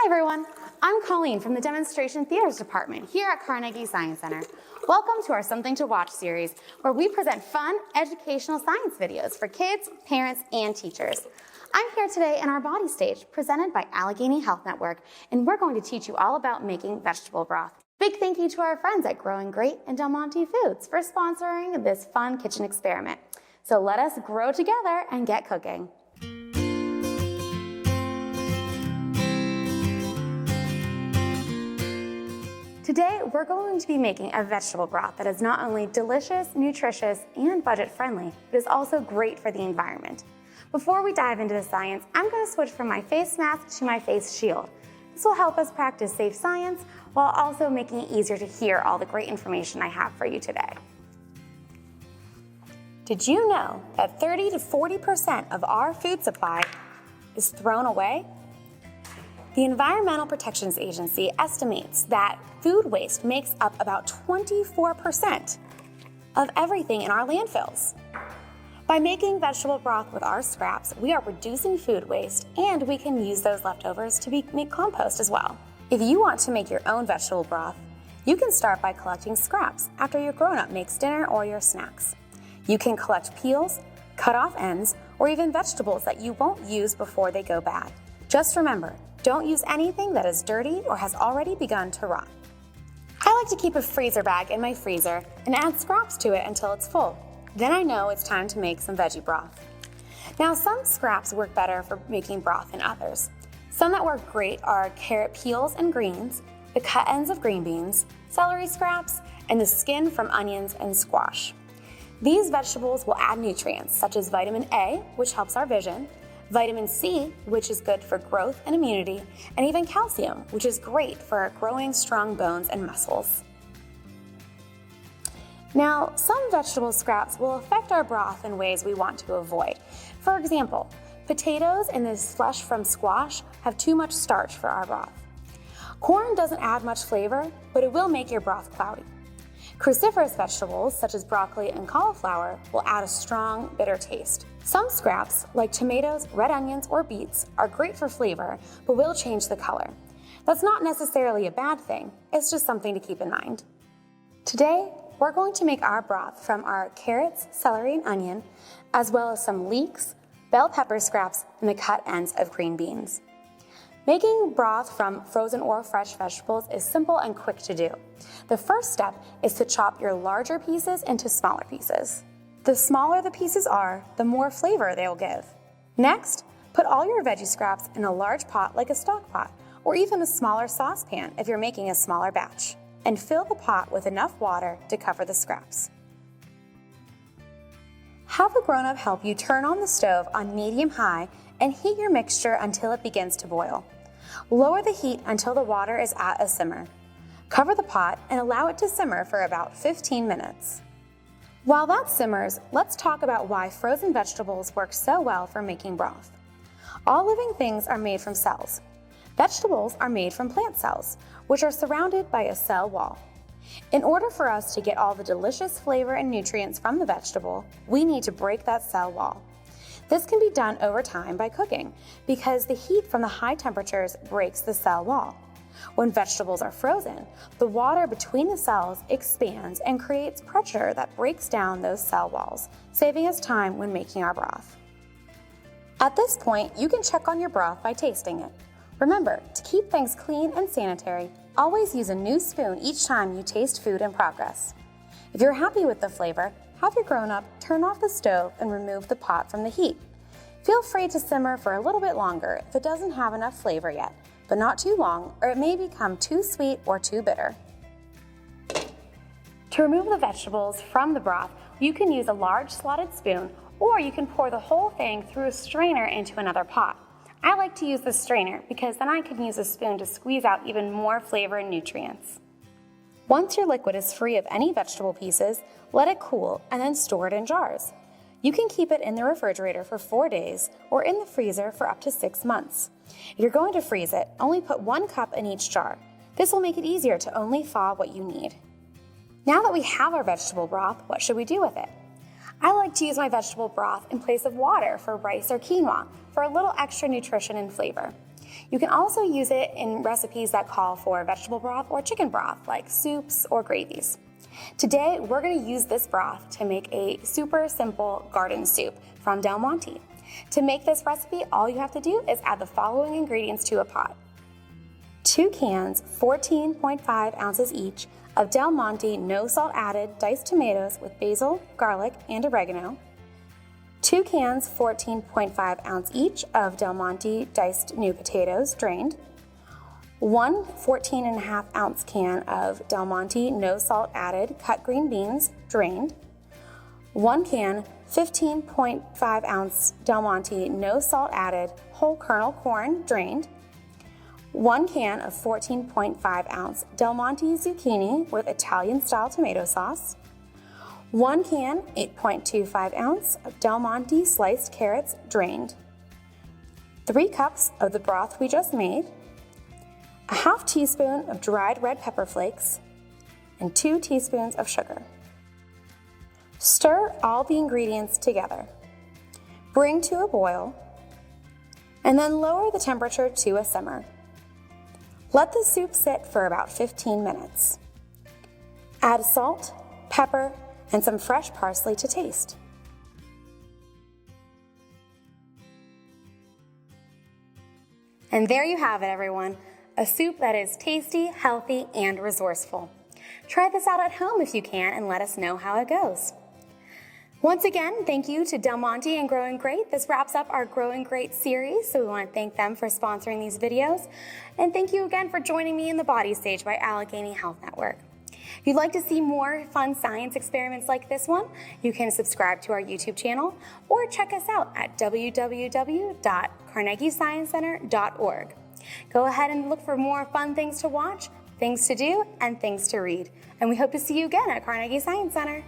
Hi everyone, I'm Colleen from the Demonstration Theaters Department here at Carnegie Science Center. Welcome to our Something to Watch series, where we present fun, educational science videos for kids, parents, and teachers. I'm here today in our body stage, presented by Allegheny Health Network, and we're going to teach you all about making vegetable broth. Big thank you to our friends at Growing Great and Monte Foods for sponsoring this fun kitchen experiment. So let us grow together and get cooking. Today, we're going to be making a vegetable broth that is not only delicious, nutritious, and budget-friendly, but is also great for the environment. Before we dive into the science, I'm going to switch from my face mask to my face shield. This will help us practice safe science while also making it easier to hear all the great information I have for you today. Did you know that 30 to 40% of our food supply is thrown away? The Environmental Protection Agency estimates that food waste makes up about 24% of everything in our landfills. By making vegetable broth with our scraps, we are reducing food waste, and we can use those leftovers to make compost as well. If you want to make your own vegetable broth, you can start by collecting scraps after your grown-up makes dinner or your snacks. You can collect peels, cut off ends, or even vegetables that you won't use before they go bad. Just remember, don't use anything that is dirty or has already begun to rot. I like to keep a freezer bag in my freezer and add scraps to it until it's full. Then I know it's time to make some veggie broth. Now, some scraps work better for making broth than others. Some that work great are carrot peels and greens, the cut ends of green beans, celery scraps, and the skin from onions and squash. These vegetables will add nutrients such as vitamin A, which helps our vision, vitamin C, which is good for growth and immunity, and even calcium, which is great for our growing strong bones and muscles. Now, some vegetable scraps will affect our broth in ways we want to avoid. For example, potatoes and the flesh from squash have too much starch for our broth. Corn doesn't add much flavor, but it will make your broth cloudy. Cruciferous vegetables, such as broccoli and cauliflower, will add a strong, bitter taste. Some scraps, like tomatoes, red onions, or beets, are great for flavor, but will change the color. That's not necessarily a bad thing, it's just something to keep in mind. Today, we're going to make our broth from our carrots, celery, and onion, as well as some leeks, bell pepper scraps, and the cut ends of green beans. Making broth from frozen or fresh vegetables is simple and quick to do. The first step is to chop your larger pieces into smaller pieces. The smaller the pieces are, the more flavor they will give. Next, put all your veggie scraps in a large pot like a stock pot, or even a smaller saucepan if you're making a smaller batch, and fill the pot with enough water to cover the scraps. Have a grown-up help you turn on the stove on medium-high and heat your mixture until it begins to boil. Lower the heat until the water is at a simmer. Cover the pot and allow it to simmer for about 15 minutes. While that simmers, let's talk about why frozen vegetables work so well for making broth. All living things are made from cells. Vegetables are made from plant cells, which are surrounded by a cell wall. In order for us to get all the delicious flavor and nutrients from the vegetable, we need to break that cell wall. This can be done over time by cooking, because the heat from the high temperatures breaks the cell wall. When vegetables are frozen, the water between the cells expands and creates pressure that breaks down those cell walls, saving us time when making our broth. At this point, you can check on your broth by tasting it. Remember, to keep things clean and sanitary, always use a new spoon each time you taste food in progress. If you're happy with the flavor, have your grown-up turn off the stove and remove the pot from the heat. Feel free to simmer for a little bit longer if it doesn't have enough flavor yet, but not too long or it may become too sweet or too bitter. To remove the vegetables from the broth, you can use a large slotted spoon, or you can pour the whole thing through a strainer into another pot. I like to use the strainer because then I can use a spoon to squeeze out even more flavor and nutrients. Once your liquid is free of any vegetable pieces, let it cool and then store it in jars. You can keep it in the refrigerator for 4 days or in the freezer for up to 6 months. If you're going to freeze it, only put 1 cup in each jar. This will make it easier to only thaw what you need. Now that we have our vegetable broth, what should we do with it? I like to use my vegetable broth in place of water for rice or quinoa for a little extra nutrition and flavor. You can also use it in recipes that call for vegetable broth or chicken broth, like soups or gravies. Today, we're going to use this broth to make a super simple garden soup from Del Monte. To make this recipe, all you have to do is add the following ingredients to a pot. 2 cans, 14.5 ounces each, of Del Monte no salt added diced tomatoes with basil, garlic, and oregano. 2 cans, 14.5 ounce each, of Del Monte diced new potatoes, drained. 1 14.5 ounce can of Del Monte no salt added cut green beans, drained. 1 can, 15.5 ounce Del Monte no salt added whole kernel corn, drained. 1 can of 14.5 ounce Del Monte zucchini with Italian style tomato sauce. 1 can, 8.25 ounce of Del Monte sliced carrots, drained. 3 cups of the broth we just made. A half teaspoon of dried red pepper flakes, and 2 teaspoons of sugar. Stir all the ingredients together. Bring to a boil, and then lower the temperature to a simmer. Let the soup sit for about 15 minutes. Add salt, pepper, and some fresh parsley to taste. And there you have it, everyone. A soup that is tasty, healthy, and resourceful. Try this out at home if you can and let us know how it goes. Once again, thank you to Del Monte and Growing Great. This wraps up our Growing Great series, so we want to thank them for sponsoring these videos. And thank you again for joining me in the Body Stage by Allegheny Health Network. If you'd like to see more fun science experiments like this one, you can subscribe to our YouTube channel or check us out at www.carnegiesciencecenter.org. Go ahead and look for more fun things to watch, things to do, and things to read. And we hope to see you again at Carnegie Science Center.